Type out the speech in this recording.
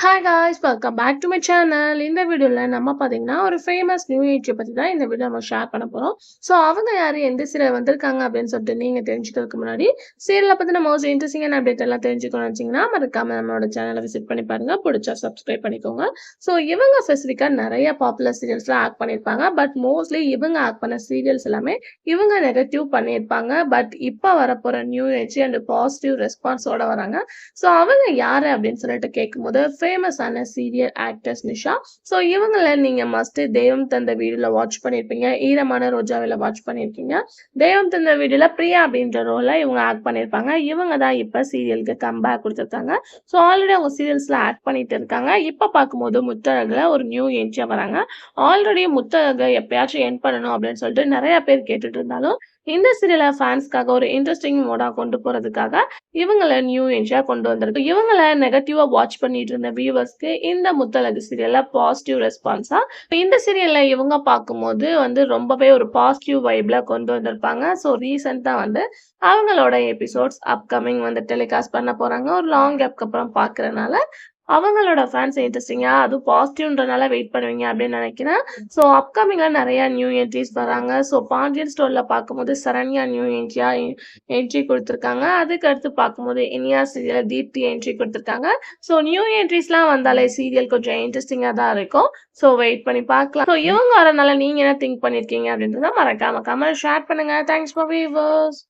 Hi guys welcome back to my channel. இந்த வீடியோவில் நம்ம பார்த்தீங்கன்னா ஒரு ஃபேமஸ் நியூ ஏஜை பற்றி தான் இந்த வீடியோ நம்ம ஷேர் பண்ண போகிறோம். ஸோ அவங்க யார், எந்த சீரியல் வந்திருக்காங்க அப்படின்னு சொல்லிட்டு நீங்கள் தெரிஞ்சுக்கிறதுக்கு முன்னாடி சீரியலை பற்றின மோஸ்ட் இன்ட்ரெஸ்டிங்கான அப்டேட் எல்லாம் தெரிஞ்சுக்கணும்னு வச்சிங்கன்னா மறக்காமல் நம்மளோட சேனலை விசிட் பண்ணி பாருங்கள். பிடிச்சா சப்ஸ்கிரைப் பண்ணிக்கோங்க. ஸோ இவங்க ஸ்பெசிஃபிக்காக நிறைய பாப்புலர் சீரியல்ஸ்லாம் ஆக்ட் பண்ணியிருப்பாங்க. பட் மோஸ்ட்லி இவங்க ஆக்ட் பண்ண சீரியல்ஸ் எல்லாமே இவங்க நெகட்டிவ் பண்ணியிருப்பாங்க. பட் இப்போ வரப்போகிற நியூ ஏஜ் அண்ட் பாசிட்டிவ் ரெஸ்பான்ஸோட வராங்க. ஸோ அவங்க யார் அப்படின்னு சொல்லிட்டு கேட்கும்போது ஃபேமஸான சீரியல் ஆக்டர்ஸ் நிஷா. ஸோ இவங்கள நீங்க மஸ்ட் தெய்வம் தந்த வீடுல வாட்ச் பண்ணியிருப்பீங்க, ஈரமான ரோஜாவில வாட்ச் பண்ணியிருக்கீங்க. தெய்வம் தந்த வீடுல பிரியா அப்படின்ற ரோல இவங்க ஆக்ட் பண்ணியிருப்பாங்க. இவங்க தான் இப்ப சீரியலுக்கு கம்பேக் கொடுத்துருக்காங்க. ஸோ ஆல்ரெடி அவங்க சீரியல்ஸ்ல ஆக்ட் பண்ணிட்டு இருக்காங்க. இப்ப பார்க்கும்போது முத்தழகுல ஒரு நியூ என்ட்ரியா வராங்க. ஆல்ரெடி முத்தழகை எப்பயாச்சும் என் பண்ணணும் அப்படின்னு சொல்லிட்டு நிறைய பேர் கேட்டுட்டு இருந்தாலும் இந்த சீரியலை ஃபேன்ஸ்க்காக ஒரு இன்ட்ரெஸ்டிங் மோடா கொண்டு போறதுக்காக இவங்கள நியூ என்ட்ரியா கொண்டு வந்திருக்கு. இவங்கள நெகட்டிவா வாட்ச் பண்ணிட்டு இருந்த வியூவர்ஸ்க்கு இந்த முத்தழகு சீரியல்ல பாசிட்டிவ் ரெஸ்பான்ஸா இந்த சீரியல்ல இவங்க பார்க்கும்போது ரொம்பவே ஒரு பாசிட்டிவ் வைப்ல கொண்டு வந்திருப்பாங்க. ஸோ ரீசெண்டா அவங்களோட எபிசோட்ஸ் அப்கமிங் டெலிகாஸ்ட் பண்ண போறாங்க. ஒரு லாங் கேப்க்கு அப்புறம் பார்க்கறனால அவங்களோட ஃபேன்ஸ் இன்ட்ரெஸ்டிங்கா அதுவும் பாசிட்டிவ்ன்றனால வெயிட் பண்ணுவீங்க அப்படின்னு நினைக்கிறேன். ஸோ அப்கமிங்ல நிறைய நியூ என்ட்ரிஸ் வராங்க. ஸோ பாண்டியன் ஸ்டோர்ல பார்க்கும்போது சரண்யா நியூ என்ட்ரியா என்ட்ரி கொடுத்துருக்காங்க. அதுக்கு அடுத்து பார்க்கும்போது இனியா சீரியல் தீப்தி என்ட்ரி கொடுத்துருக்காங்க. ஸோ நியூ என்ட்ரிஸ்லாம் வந்தாலே சீரியல் கொஞ்சம் இன்ட்ரெஸ்டிங்காக தான் இருக்கும். ஸோ வெயிட் பண்ணி பார்க்கலாம். ஸோ இவங்க வரனால நீங்க என்ன திங்க் பண்ணிருக்கீங்க அப்படின்றத மறக்காம கமெண்ட் ஷேர் பண்ணுங்க. Thanks for viewers.